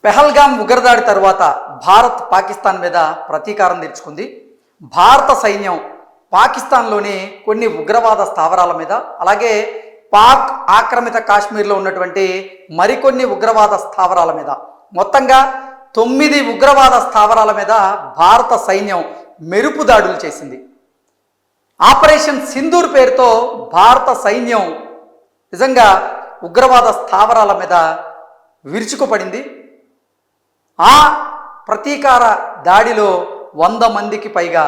పెహల్గాం ఉగ్రదాడి తరువాత భారత్ పాకిస్తాన్ మీద ప్రతీకారం తీర్చుకుంది. భారత సైన్యం పాకిస్తాన్లోని కొన్ని ఉగ్రవాద స్థావరాల మీద, అలాగే పాక్ ఆక్రమిత కాశ్మీర్లో ఉన్నటువంటి మరికొన్ని ఉగ్రవాద స్థావరాల మీద, మొత్తంగా 9 ఉగ్రవాద స్థావరాల మీద భారత సైన్యం మెరుపు దాడులు చేసింది. ఆపరేషన్ సింధూర్ పేరుతో భారత సైన్యం నిజంగా ఉగ్రవాద స్థావరాల మీద విరుచుకుపడింది. ఆ ప్రతీకార దాడిలో 100 మందికి పైగా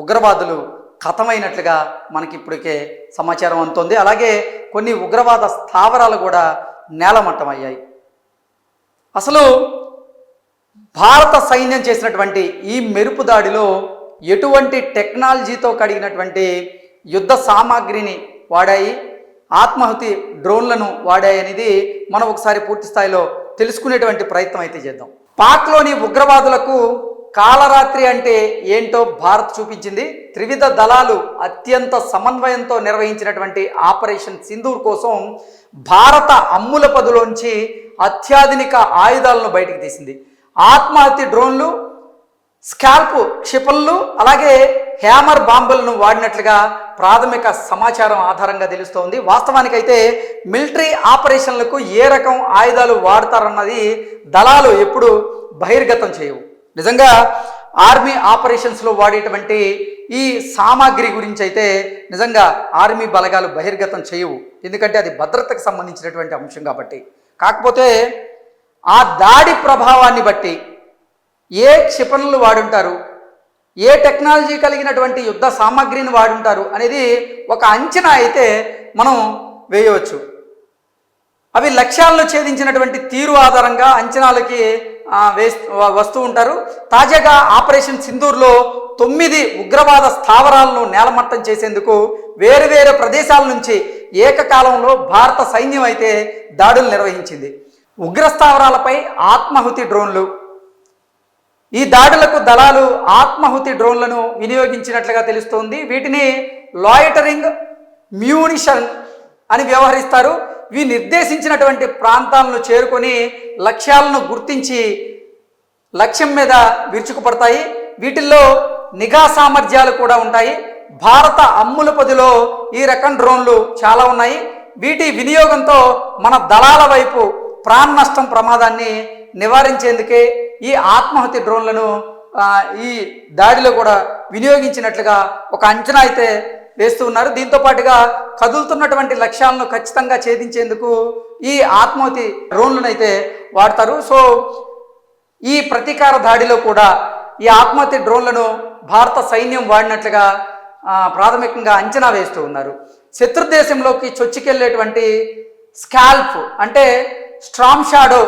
ఉగ్రవాదులు ఖతమైనట్లుగా మనకి ఇప్పటికే సమాచారం అందుతోంది. అలాగే కొన్ని ఉగ్రవాద స్థావరాలు కూడా నేలమట్టమయ్యాయి. అసలు భారత సైన్యం చేసినటువంటి ఈ మెరుపు దాడిలో ఎటువంటి టెక్నాలజీతో కడిగినటువంటి యుద్ధ సామాగ్రిని వాడాయి, ఆత్మాహుతి డ్రోన్లను వాడాయి అనేది మనం ఒకసారి పూర్తి స్థాయిలో తెలుసుకునేటువంటి ప్రయత్నం అయితే చేద్దాం. పాక్లోని ఉగ్రవాదులకు కాలరాత్రి అంటే ఏంటో భారత్ చూపించింది. త్రివిధ దళాలు అత్యంత సమన్వయంతో నిర్వహించినటువంటి ఆపరేషన్ సింధూర్ కోసం భారత అమ్ముల పదులోంచి అత్యాధునిక ఆయుధాలను బయటికి తీసింది. ఆత్మాహుతి డ్రోన్లు, స్కాల్ప్ క్షిపణులు, అలాగే హ్యామర్ బాంబులను వాడినట్లుగా ప్రాథమిక సమాచారం ఆధారంగా తెలుస్తోంది. వాస్తవానికైతే మిలిటరీ ఆపరేషన్లకు ఏ రకం ఆయుధాలు వాడతారన్నది దళాలు ఎప్పుడు బహిర్గతం చేయవు. నిజంగా ఆర్మీ ఆపరేషన్స్లో వాడేటువంటి ఈ సామాగ్రి గురించి అయితే నిజంగా ఆర్మీ బలగాలు బహిర్గతం చేయవు, ఎందుకంటే అది భద్రతకు సంబంధించినటువంటి అంశం కాబట్టి. కాకపోతే ఆ దాడి ప్రభావాన్ని బట్టి ఏ క్షిపణులు వాడుంటారు, ఏ టెక్నాలజీ కలిగినటువంటి యుద్ధ సామాగ్రిని వాడుంటారు అనేది ఒక అంచనా అయితే మనం వేయవచ్చు. అవి లక్ష్యాలను ఛేదించినటువంటి తీరు ఆధారంగా అంచనాలకి వస్తూ ఉంటారు. తాజాగా ఆపరేషన్ సింధూర్లో 9 ఉగ్రవాద స్థావరాలను నేలమట్టం చేసేందుకు వేరు వేరు ప్రదేశాల నుంచి ఏకకాలంలో భారత సైన్యం అయితే దాడులు నిర్వహించింది. ఉగ్ర స్థావరాలపై ఆత్మాహుతి డ్రోన్లు, ఈ దాడులకు దళాలు ఆత్మాహుతి డ్రోన్లను వినియోగించినట్లుగా తెలుస్తోంది. వీటిని లాయిటరింగ్ మ్యూనిషన్ అని వ్యవహరిస్తారు. ఇవి నిర్దేశించినటువంటి ప్రాంతాలను చేరుకొని లక్ష్యాలను గుర్తించి లక్ష్యం మీద విరుచుకుపడతాయి. వీటిల్లో నిఘా సామర్థ్యాలు కూడా ఉంటాయి. భారత అమ్ముల పదిలో ఈ రకం డ్రోన్లు చాలా ఉన్నాయి. వీటి వినియోగంతో మన దళాల వైపు ప్రాణ నష్టం ప్రమాదాన్ని నివారించేందుకే ఈ ఆత్మాహుతి డ్రోన్లను ఈ దాడిలో కూడా వినియోగించినట్లుగా ఒక అంచనా అయితే వేస్తూ ఉన్నారు. దీంతో పాటుగా కదులుతున్నటువంటి లక్ష్యాలను ఖచ్చితంగా ఛేదించేందుకు ఈ ఆత్మాహుతి డ్రోన్లను అయితే వాడతారు. సో ఈ ప్రతీకార దాడిలో కూడా ఈ ఆత్మాహుతి డ్రోన్లను భారత సైన్యం వాడినట్లుగా ప్రాథమికంగా అంచనా వేస్తూ ఉన్నారు. శత్రు దేశంలోకి చొచ్చుకెళ్ళేటువంటి స్కాల్ప్ అంటే స్ట్రామ్ షాడో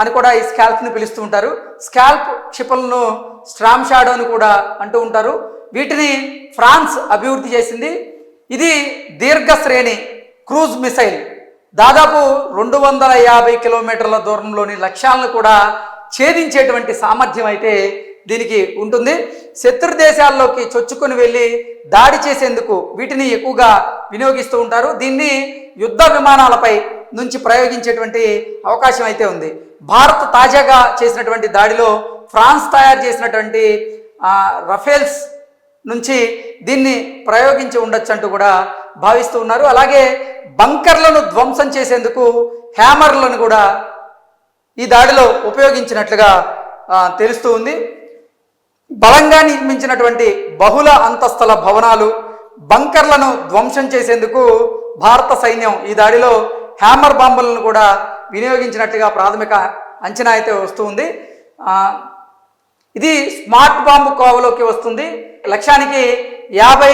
అని కూడా ఈ స్కాల్ప్ని పిలుస్తూ ఉంటారు. స్కాల్ప్ క్షిపణులను స్ట్రామ్ షాడో అని కూడా అంటూ ఉంటారు. వీటిని ఫ్రాన్స్ అభివృద్ధి చేసింది. ఇది దీర్ఘ శ్రేణి క్రూజ్ మిసైల్, దాదాపు 250 కిలోమీటర్ల దూరంలోని లక్ష్యాలను కూడా ఛేదించేటువంటి సామర్థ్యం అయితే దీనికి ఉంటుంది. శత్రు దేశాల్లోకి చొచ్చుకొని వెళ్ళి దాడి చేసేందుకు వీటిని ఎక్కువగా వినియోగిస్తూ ఉంటారు. దీన్ని యుద్ధ విమానాలపై నుంచి ప్రయోగించేటువంటి అవకాశం అయితే ఉంది. భారత్ తాజాగా చేసినటువంటి దాడిలో ఫ్రాన్స్ తయారు చేసినటువంటి రఫేల్స్ నుంచి దీన్ని ప్రయోగించి ఉండొచ్చు అంటూ కూడా భావిస్తూ ఉన్నారు. అలాగే బంకర్లను ధ్వంసం చేసేందుకు హ్యామర్లను కూడా ఈ దాడిలో ఉపయోగించినట్లుగా తెలుస్తూ ఉంది. బలంగా నిర్మించినటువంటి బహుళ అంతస్తుల భవనాలు, బంకర్లను ధ్వంసం చేసేందుకు భారత సైన్యం ఈ దాడిలో హ్యామర్ బాంబులను కూడా వినియోగించినట్లుగా ప్రాథమిక అంచనా అయితే వస్తూ ఉంది. ఇది స్మార్ట్ బాంబు కోవలోకి వస్తుంది. లక్ష్యానికి 50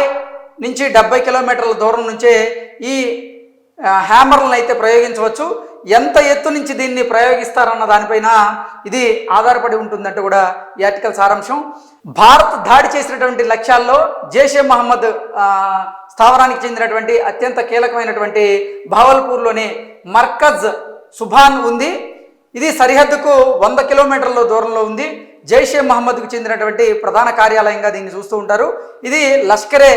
నుంచి 70 కిలోమీటర్ల దూరం నుంచే ఈ హ్యామర్లను అయితే ప్రయోగించవచ్చు. ఎంత ఎత్తు నుంచి దీన్ని ప్రయోగిస్తారన్న దానిపైన ఇది ఆధారపడి ఉంటుందంటూ కూడా ఈ ఆర్టికల్ సారాంశం. భారత్ దాడి చేసినటువంటి లక్ష్యాల్లో జైషే మహమ్మద్ స్థావరానికి చెందినటువంటి అత్యంత కీలకమైనటువంటి భావల్పూర్లోని మర్కజ్ సుభాన్ ఉంది. ఇది సరిహద్దుకు 100 కిలోమీటర్ల దూరంలో ఉంది. జైషే మహమ్మద్కు చెందినటువంటి ప్రధాన కార్యాలయంగా దీన్ని చూస్తూ ఉంటారు. ఇది లష్కరే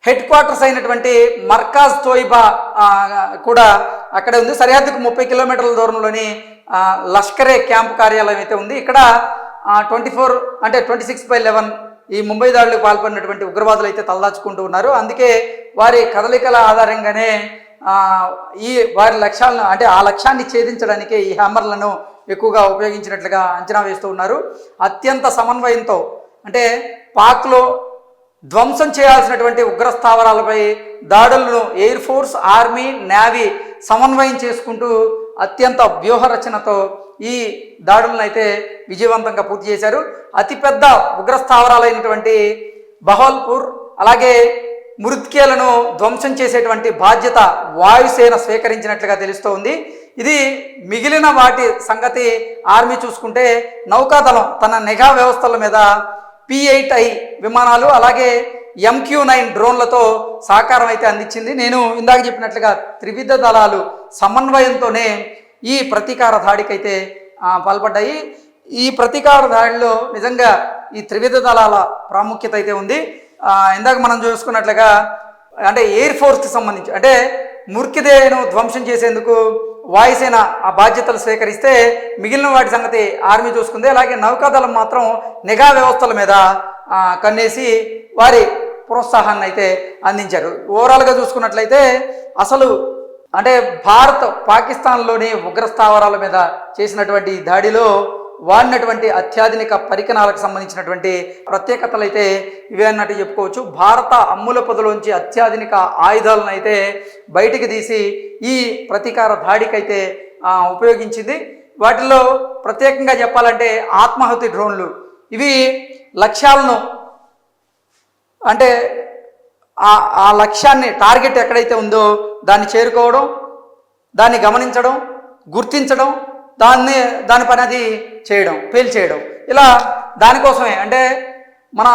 హెడ్ క్వార్టర్స్ అయినటువంటి మర్కాజ్ తోయిబా కూడా అక్కడే ఉంది. సరిహద్దుకు 30 కిలోమీటర్ల దూరంలోని లష్కరే క్యాంప్ కార్యాలయం అయితే ఉంది. ఇక్కడ 24 అంటే 26/11 ఈ ముంబై దాడులకు పాల్పడినటువంటి ఉగ్రవాదులు అయితే తలదాచుకుంటూ ఉన్నారు. అందుకే వారి కదలికల ఆధారంగానే ఈ వారి లక్ష్యాలను అంటే ఆ లక్ష్యాన్ని ఛేదించడానికి ఈ హ్యామర్లను ఎక్కువగా ఉపయోగించినట్లుగా అంచనా వేస్తూ ఉన్నారు. అత్యంత సమన్వయంతో అంటే పాక్లో ధ్వంసం చేయాల్సినటువంటి ఉగ్ర స్థావరాలపై దాడులను ఎయిర్ ఫోర్స్, ఆర్మీ, నేవీ సమన్వయం చేసుకుంటూ అత్యంత వ్యూహరచనతో ఈ దాడులను అయితే విజయవంతంగా పూర్తి చేశారు. అతిపెద్ద ఉగ్ర స్థావరాలైనటువంటి బహల్పూర్ అలాగే మురుద్కేలను ధ్వంసం చేసేటువంటి బాధ్యత వాయుసేన స్వీకరించినట్లుగా తెలుస్తోంది. ఇది మిగిలిన వాటి సంగతి ఆర్మీ చూసుకుంటే నౌకాదళం తన నిఘా వ్యవస్థల మీద P-8I విమానాలు అలాగే MQ-9 డ్రోన్లతో సహకారం అయితే అందించింది. నేను ఇందాక చెప్పినట్లుగా త్రివిధ దళాలు సమన్వయంతోనే ఈ ప్రతీకార దాడికైతే పాల్పడ్డాయి. ఈ ప్రతీకార దాడిలో నిజంగా ఈ త్రివిధ దళాల ప్రాముఖ్యత అయితే ఉంది. ఇందాక మనం చూసుకున్నట్లుగా అంటే ఎయిర్ ఫోర్స్కి సంబంధించి అంటే ముర్కిదేను ధ్వంసం చేసేందుకు వాయుసేన ఆ బాధ్యతలు స్వీకరిస్తే మిగిలిన వాటి సంగతి ఆర్మీ చూసుకుంది. అలాగే నౌకాదళం మాత్రం నిఘా వ్యవస్థల మీద కన్నేసి వారి ప్రోత్సాహాన్ని అయితే అందించారు. ఓవరాల్గా చూసుకున్నట్లయితే అసలు అంటే భారత్ పాకిస్తాన్లోని ఉగ్ర స్థావరాల మీద చేసినటువంటి దాడిలో వాడినటువంటి అత్యాధునిక పరికరాలకు సంబంధించినటువంటి ప్రత్యేకతలు అయితే ఇవే అన్నట్టు చెప్పుకోవచ్చు. భారత అమ్ముల పొదలోంచి అత్యాధునిక ఆయుధాలను అయితే బయటికి తీసి ఈ ప్రతీకార దాడికైతే ఉపయోగించింది. వాటిల్లో ప్రత్యేకంగా చెప్పాలంటే ఆత్మాహుతి డ్రోన్లు ఇవి లక్ష్యాలను అంటే ఆ లక్ష్యాన్ని టార్గెట్ ఎక్కడైతే ఉందో దాన్ని చేరుకోవడం, దాన్ని గమనించడం, గుర్తించడం, దాని పని అది చేయడం, పేల్చేయడం, ఇలా దానికోసమే అంటే మన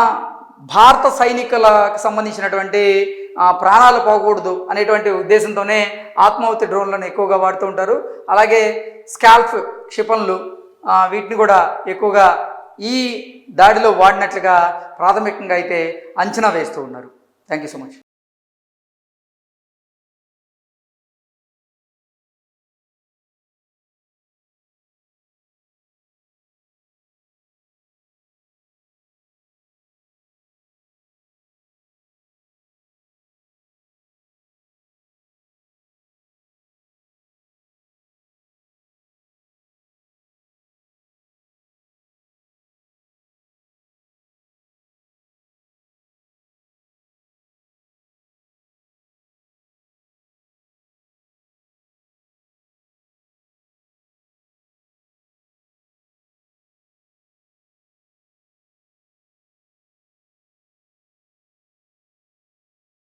భారత సైనికులకు సంబంధించినటువంటి ప్రాణాలు పోకూడదు అనేటువంటి ఉద్దేశంతోనే ఆత్మాహుతి డ్రోన్లను ఎక్కువగా వాడుతూ ఉంటారు. అలాగే స్కాల్ప్ క్షిపణులు వీటిని కూడా ఎక్కువగా ఈ దాడిలో వాడినట్లుగా ప్రాథమికంగా అయితే అంచనా వేస్తూ ఉన్నారు. Thank you so much.